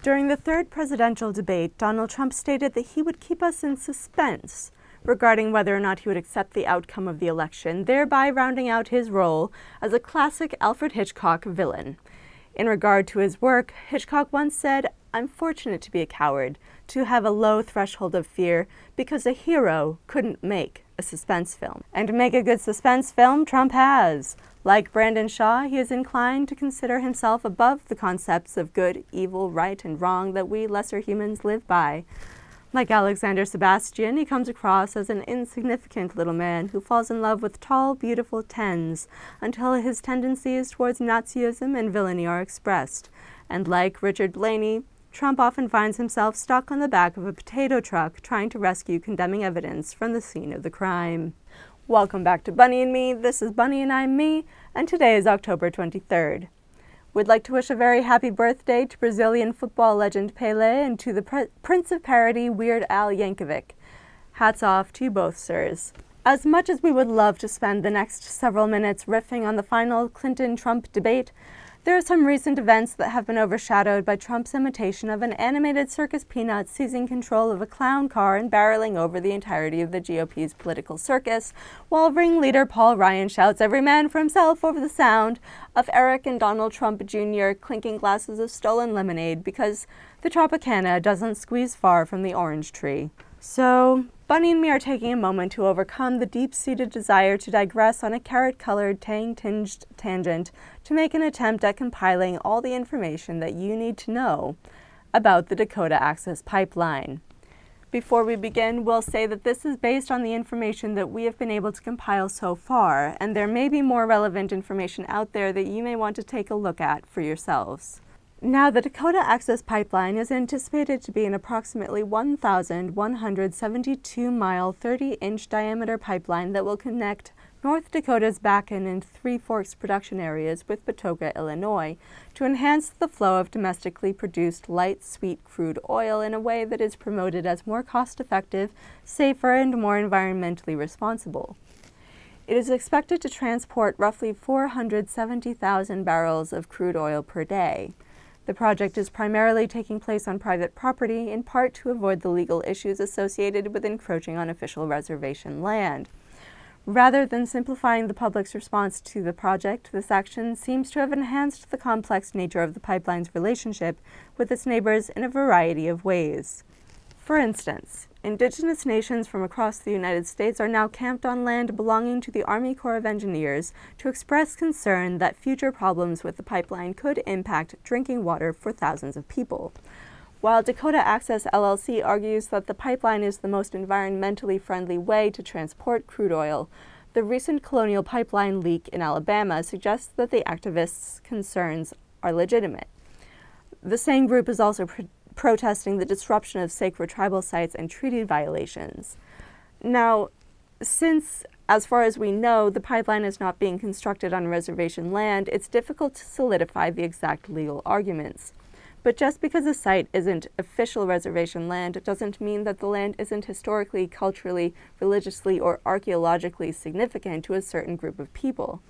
During the third presidential debate, Donald Trump stated that he would keep us in suspense regarding whether or not he would accept the outcome of the election, thereby rounding out his role as a classic Alfred Hitchcock villain. In regard to his work, Hitchcock once said, "I'm fortunate to be a coward, to have a low threshold of fear, because a hero couldn't make a suspense film." And to make a good suspense film, Trump has. Like Brandon Shaw, he is inclined to consider himself above the concepts of good, evil, right, and wrong that we lesser humans live by. Like Alexander Sebastian, he comes across as an insignificant little man who falls in love with tall, beautiful tens until his tendencies towards Nazism and villainy are expressed. And like Richard Blaney, Trump often finds himself stuck on the back of a potato truck trying to rescue condemning evidence from the scene of the crime. Welcome back to Bunny and Me. This is Bunny and I'm Me, and today is October 23rd. We'd like to wish a very happy birthday to Brazilian football legend Pelé and to the Prince of Parody, Weird Al Yankovic. Hats off to you both, sirs. As much as we would love to spend the next several minutes riffing on the final Clinton-Trump debate, there are some recent events that have been overshadowed by Trump's imitation of an animated circus peanut seizing control of a clown car and barreling over the entirety of the GOP's political circus, while ringleader Paul Ryan shouts "every man for himself" over the sound of Eric and Donald Trump Jr. clinking glasses of stolen lemonade because the Tropicana doesn't squeeze far from the orange tree. So, Bunny and me are taking a moment to overcome the deep-seated desire to digress on a carrot-colored, tang-tinged tangent to make an attempt at compiling all the information that you need to know about the Dakota Access Pipeline. Before we begin, we'll say that this is based on the information that we have been able to compile so far, and there may be more relevant information out there that you may want to take a look at for yourselves. Now, the Dakota Access Pipeline is anticipated to be an approximately 1,172-mile, 30-inch diameter pipeline that will connect North Dakota's Bakken and Three Forks production areas with Patoka, Illinois, to enhance the flow of domestically produced light, sweet crude oil in a way that is promoted as more cost-effective, safer, and more environmentally responsible. It is expected to transport roughly 470,000 barrels of crude oil per day. The project is primarily taking place on private property, in part to avoid the legal issues associated with encroaching on official reservation land. Rather than simplifying the public's response to the project, this action seems to have enhanced the complex nature of the pipeline's relationship with its neighbors in a variety of ways. For instance, indigenous nations from across the United States are now camped on land belonging to the Army Corps of Engineers to express concern that future problems with the pipeline could impact drinking water for thousands of people. While Dakota Access LLC argues that the pipeline is the most environmentally friendly way to transport crude oil, the recent Colonial Pipeline leak in Alabama suggests that the activists' concerns are legitimate. The same group is also protesting the disruption of sacred tribal sites and treaty violations. Now, since, as far as we know, the pipeline is not being constructed on reservation land, it's difficult to solidify the exact legal arguments. But just because a site isn't official reservation land doesn't mean that the land isn't historically, culturally, religiously, or archaeologically significant to a certain group of people.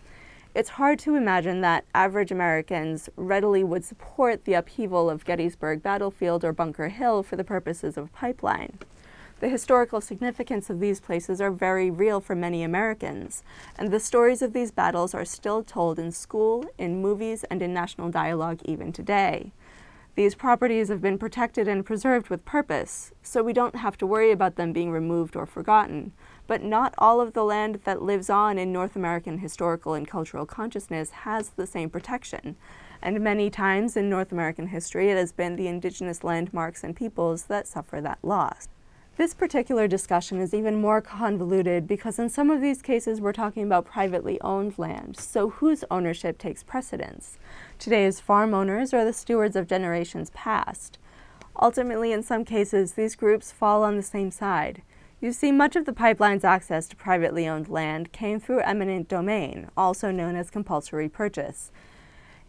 It's hard to imagine that average Americans readily would support the upheaval of Gettysburg Battlefield or Bunker Hill for the purposes of a pipeline. The historical significance of these places are very real for many Americans, and the stories of these battles are still told in school, in movies, and in national dialogue even today. These properties have been protected and preserved with purpose, so we don't have to worry about them being removed or forgotten. But not all of the land that lives on in North American historical and cultural consciousness has the same protection. And many times in North American history, it has been the indigenous landmarks and peoples that suffer that loss. This particular discussion is even more convoluted because in some of these cases we're talking about privately owned land, so whose ownership takes precedence? Today's farm owners are the stewards of generations past. Ultimately, in some cases, these groups fall on the same side. You see, much of the pipeline's access to privately owned land came through eminent domain, also known as compulsory purchase.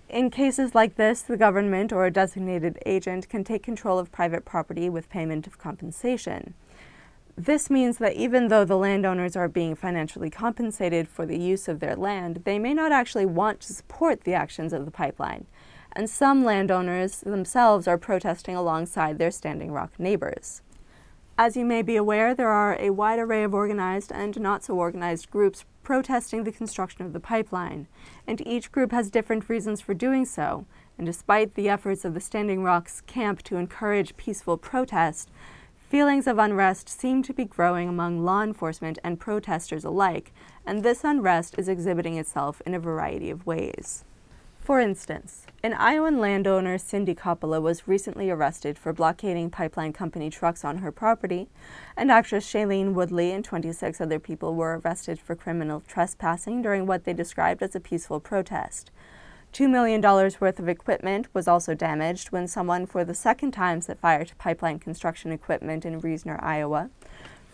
In cases like this, the government or a designated agent can take control of private property with payment of compensation. This means that even though the landowners are being financially compensated for the use of their land, they may not actually want to support the actions of the pipeline. and some landowners themselves are protesting alongside their Standing Rock neighbors. As you may be aware, there are a wide array of organized and not-so-organized groups protesting the construction of the pipeline, and each group has different reasons for doing so, and despite the efforts of the Standing Rock's camp to encourage peaceful protest, feelings of unrest seem to be growing among law enforcement and protesters alike, and this unrest is exhibiting itself in a variety of ways. For instance, an Iowan landowner, Cindy Coppola, was recently arrested for blockading pipeline company trucks on her property, and actress Shailene Woodley and 26 other people were arrested for criminal trespassing during what they described as a peaceful protest. $2 million worth of equipment was also damaged when someone for the second time set fire to pipeline construction equipment in Reesner, Iowa.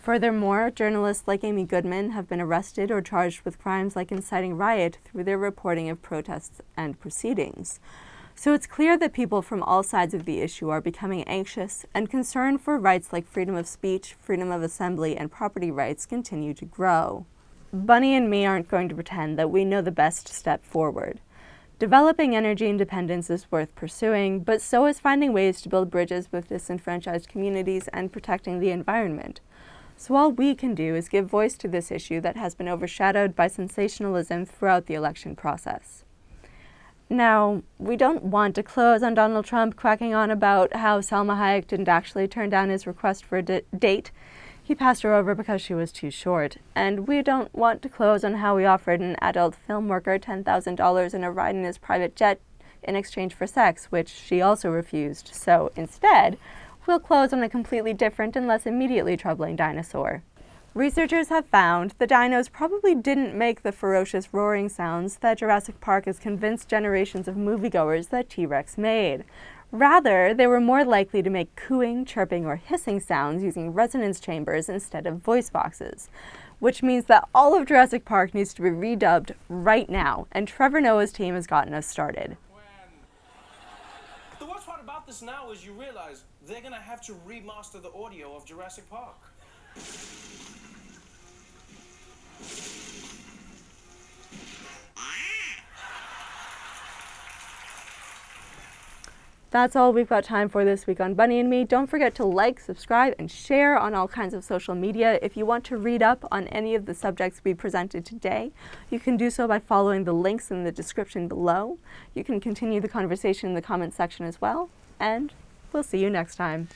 Furthermore, journalists like Amy Goodman have been arrested or charged with crimes like inciting riot through their reporting of protests and proceedings. So it's clear that people from all sides of the issue are becoming anxious, and concern for rights like freedom of speech, freedom of assembly, and property rights continue to grow. Bunny and me aren't going to pretend that we know the best step forward. Developing energy independence is worth pursuing, but so is finding ways to build bridges with disenfranchised communities and protecting the environment. So all we can do is give voice to this issue that has been overshadowed by sensationalism throughout the election process. Now, we don't want to close on Donald Trump quacking on about how Salma Hayek didn't actually turn down his request for a date. He passed her over because she was too short. And we don't want to close on how he offered an adult film worker $10,000 and a ride in his private jet in exchange for sex, which she also refused. So instead, we'll close on a completely different and less immediately troubling dinosaur. Researchers have found the dinos probably didn't make the ferocious roaring sounds that Jurassic Park has convinced generations of moviegoers that T-Rex made. Rather, they were more likely to make cooing, chirping, or hissing sounds using resonance chambers instead of voice boxes, which means that all of Jurassic Park needs to be redubbed right now, and Trevor Noah's team has gotten us started. The worst part about this now is you realize they're gonna have to remaster the audio of Jurassic Park. That's all we've got time for this week on Bunny and Me. Don't forget to like, subscribe, and share on all kinds of social media. If you want to read up on any of the subjects we presented today, you can do so by following the links in the description below. You can continue the conversation in the comments section as well, and we'll see you next time.